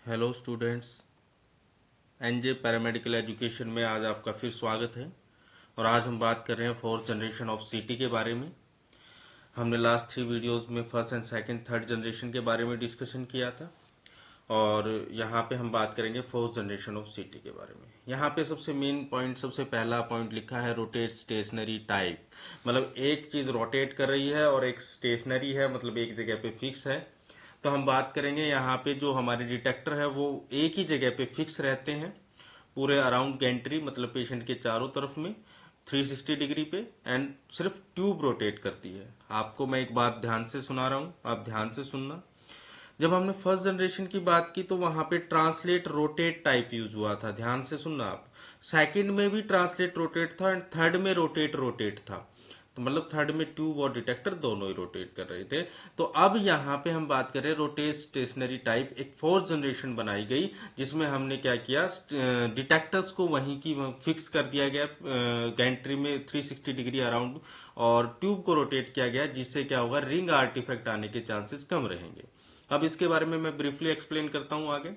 Hello students, NJ paramedical education में आज आपका फिर स्वागत है। और आज हम बात कर रहे हैं फोर्थ जनरेशन ऑफ सीटी के बारे में। हमने लास्ट 3 वीडियोस में first and second third generation के बारे में डिस्कशन किया था, और यहाँ पे हम बात करेंगे फोर्थ जनरेशन ऑफ सीटी के बारे में। यहाँ पे सबसे मेन पॉइंट, सबसे पहला पॉइंट लिखा है रोटेट स्टेशनरी टाइप। मतलब एक चीज रोटेट कर रही है और एक स्टेशनरी है, मतलब एक जगह पे फिक्स है। तो हम बात करेंगे यहाँ पे जो हमारे डिटेक्टर है वो एक ही जगह पे फिक्स रहते हैं पूरे अराउंड गैंट्री, मतलब पेशेंट के चारों तरफ में 360 डिग्री पे, एंड सिर्फ ट्यूब रोटेट करती है। आपको मैं एक बात ध्यान से सुना रहा हूँ, आप ध्यान से सुनना। जब हमने फर्स्ट जनरेशन की बात की तो वहां पे ट्रांसलेट रोटेट टाइप यूज हुआ था, ध्यान से सुनना आप। सेकंड में भी ट्रांसलेट रोटेट था एंड थर्ड में रोटेट रोटेट था। तो मतलब थर्ड में ट्यूब और डिटेक्टर दोनों ही रोटेट कर रहे थे। तो अब यहाँ पे हम बात करें रोटेट स्टेशनरी टाइप, एक फोर्थ जनरेशन बनाई गई जिसमें हमने क्या किया, डिटेक्टर्स को वहीं की फिक्स कर दिया गया गैंट्री में 360 डिग्री अराउंड, और ट्यूब को रोटेट किया गया, जिससे क्या होगा, रिंग आर्टिफैक्ट आने के चांसेस कम रहेंगे। अब इसके बारे में मैं ब्रीफली एक्सप्लेन करता हूं आगे।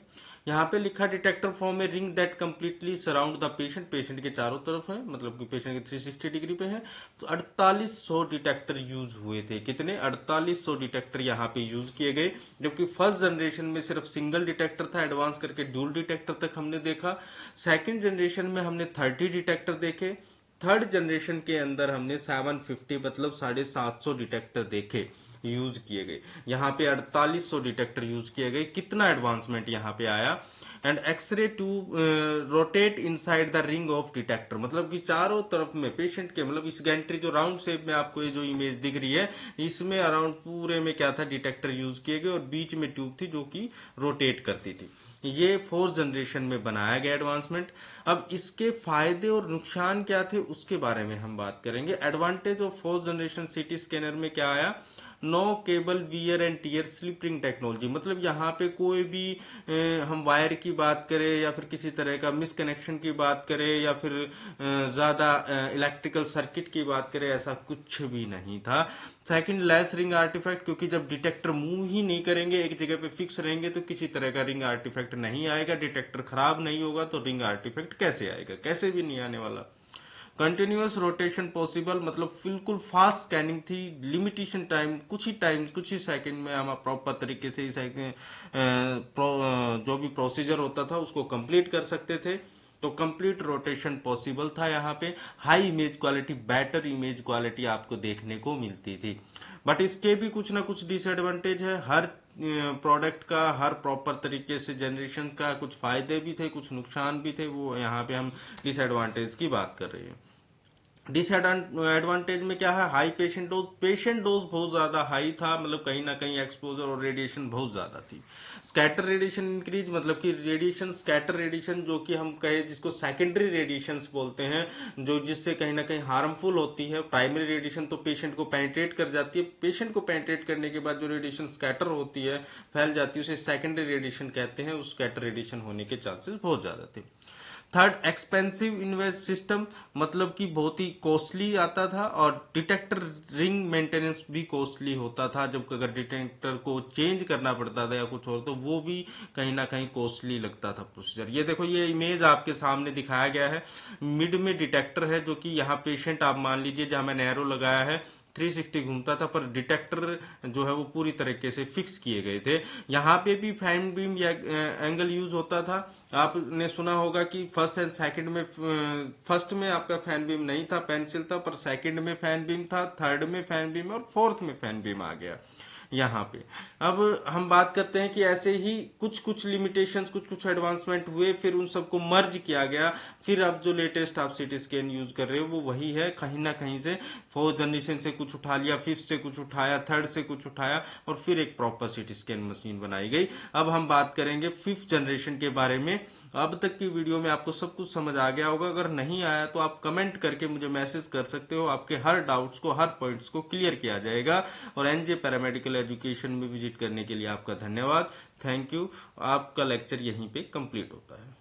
यहाँ पे लिखा डिटेक्टर फॉर्म में ring that completely surround the patient, patient के चारों तरफ है, मतलब कि पेशेंट के 360 डिग्री पे है। तो 4800 डिटेक्टर यूज हुए थे। कितने? 4800 डिटेक्टर यहाँ पे यूज किए गए। जबकि फर्स्ट जनरेशन में सिर्फ सिंगल डिटेक्टर था, एडवांस करके डुअल डिटेक्टर तक हमने देखा। सेकेंड जनरेशन में हमने 30 डिटेक्टर देखे। थर्ड जनरेशन के अंदर हमने 750, मतलब 750 डिटेक्टर देखे, यूज किए गए। यहाँ पे 4800 डिटेक्टर यूज किए गए। कितना एडवांसमेंट यहाँ पे आया। And x ray to rotate inside the ring of detector, मतलब कि चारों तरफ में पेशेंट के, मतलब इस गैंट्री जो राउंड शेप में आपको ये जो इमेज दिख रही है, इसमें अराउंड पूरे में क्या था, डिटेक्टर यूज किए गए, और बीच में ट्यूब थी जो कि रोटेट करती थी। ये फोर्थ जनरेशन में बनाया गया एडवांसमेंट। अब इसके फायदे और नुकसान क्या थे उसके बारे में हम बात करेंगे। Advantage of fourth generation CT scanner में क्या आया, no cable wear and tear slip ring technology. मतलब यहाँ पे कोई भी हम वायर की बात करें या फिर किसी तरह का मिसकनेक्शन की बात करें या फिर ज्यादा इलेक्ट्रिकल सर्किट की बात करें, ऐसा कुछ भी नहीं था। सेकंड, लेस रिंग आर्टिफैक्ट, क्योंकि जब डिटेक्टर मूव ही नहीं करेंगे, एक जगह पे फिक्स रहेंगे, तो किसी तरह का रिंग आर्टिफैक्ट नहीं आएगा। डिटेक्टर खराब नहीं होगा तो रिंग आर्टिफैक्ट कैसे आएगा? कैसे भी नहीं आने वाला। कंटिन्यूअस रोटेशन पॉसिबल, मतलब बिल्कुल फास्ट स्कैनिंग थी। लिमिटेशन टाइम, कुछ ही सेकंड में हम प्रॉपर तरीके से जो भी प्रोसीजर होता था उसको कंप्लीट कर सकते थे। तो कंप्लीट रोटेशन पॉसिबल था। यहाँ पे high image quality, better image quality आपको देखने को मिलती थी। बट इसके भी कुछ ना कुछ डिसएडवांटेज है। हर प्रोडक्ट का, हर प्रॉपर तरीके से जनरेशन का कुछ फायदे भी थे, कुछ नुकसान भी थे। वो यहाँ पे हम डिसएडवांटेज की बात कर रहे हैं। डिसएडवांटेज में क्या है, हाई पेशेंट डोज बहुत ज्यादा हाई था, मतलब कहीं ना कहीं एक्सपोजर और रेडिएशन बहुत ज्यादा थी। स्कैटर रेडिएशन इंक्रीज, मतलब कि रेडिएशन, स्कैटर रेडिएशन जो कि हम कहे, जिसको सेकेंडरी रेडिएशन बोलते हैं, जो जिससे कहीं ना कहीं हार्मफुल होती है। प्राइमरी रेडिएशन तो पेशेंट को पेनिट्रेट कर जाती है, पेशेंट को पेनिट्रेट करने के बाद जो रेडिएशन स्कैटर होती है, फैल जाती है, उसे सेकेंडरी रेडिएशन कहते हैं। उस स्कैटर रेडिएशन होने के चांसेस बहुत ज्यादा थे। थर्ड, एक्सपेंसिव इन्वेस्ट सिस्टम, मतलब कि बहुत ही कॉस्टली आता था, और डिटेक्टर रिंग मेंटेनेंस भी कॉस्टली होता था। जब अगर डिटेक्टर को चेंज करना पड़ता था या कुछ और, तो वो भी कहीं ना कहीं कॉस्टली लगता था प्रोसीजर। ये देखो, ये इमेज आपके सामने दिखाया गया है। मिड में डिटेक्टर है, जो कि यहाँ पेशेंट, आप मान लीजिए जहां मैंने एरो लगाया है, 360 घूमता था, पर डिटेक्टर जो है वो पूरी तरीके से फिक्स किए गए थे। यहाँ पे भी फैन बीम या एंगल यूज होता था। आपने सुना होगा कि फर्स्ट एंड सेकंड में, फर्स्ट में आपका फैन बीम नहीं था, पेंसिल था, पर सेकंड में फैन बीम था, थर्ड में फैन बीम, और फोर्थ में फैन बीम आ गया यहाँ पे। अब हम बात करते हैं कि ऐसे ही कुछ कुछ लिमिटेशंस, कुछ कुछ एडवांसमेंट हुए, फिर उन सबको मर्ज किया गया। फिर अब जो लेटेस्ट आप सीटी स्कैन यूज कर रहे हो वो वही है। कहीं ना कहीं से फोर्थ जनरेशन से कुछ उठा लिया, फिफ्थ से कुछ उठाया, थर्ड से कुछ उठाया, और फिर एक प्रॉपर सीटी स्कैन मशीन बनाई गई। अब हम बात करेंगे फिफ्थ जनरेशन के बारे में। अब तक की वीडियो में आपको सब कुछ समझ आ गया होगा। अगर नहीं आया तो आप कमेंट करके मुझे मैसेज कर सकते हो, आपके हर डाउट्स को, हर पॉइंट्स को क्लियर किया जाएगा। और एनजे पैरामेडिकल एजुकेशन में विजिट करने के लिए आपका धन्यवाद। Thank you. आपका लेक्चर यहीं पे कंप्लीट होता है।